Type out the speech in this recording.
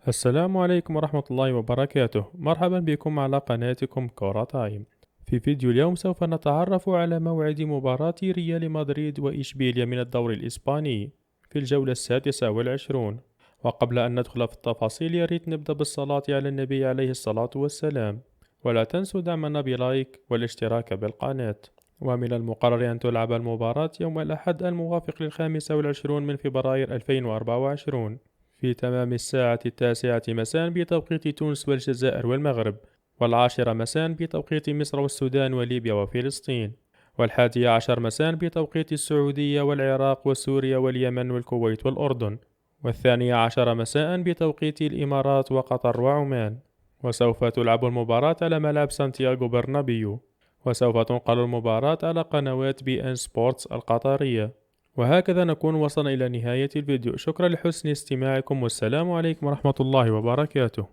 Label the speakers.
Speaker 1: السلام عليكم ورحمة الله وبركاته. مرحبا بكم على قناتكم كورة تايم. في فيديو اليوم سوف نتعرف على موعد مباراة ريال مدريد وإشبيليا من الدوري الإسباني في الجولة ال26. وقبل أن ندخل في التفاصيل يا ريت نبدأ بالصلاة على النبي عليه الصلاة والسلام، ولا تنسوا دعمنا بلايك والاشتراك بالقناة. ومن المقرر أن تلعب المباراة يوم الأحد الموافق لل25 من فبراير 2024 في تمام الساعة 9 مساء بتوقيت تونس والجزائر والمغرب، والعاشرة مساء بتوقيت مصر والسودان وليبيا وفلسطين، وال11 مساء بتوقيت السعودية والعراق وسوريا واليمن والكويت والأردن، وال12 مساء بتوقيت الإمارات وقطر وعمان. وسوف تلعب المباراة على ملعب سانتياغو برنابيو، وسوف تنقل المباراة على قنوات بي ان سبورتس القطرية. وهكذا نكون وصلنا إلى نهاية الفيديو. شكرا لحسن استماعكم، والسلام عليكم ورحمة الله وبركاته.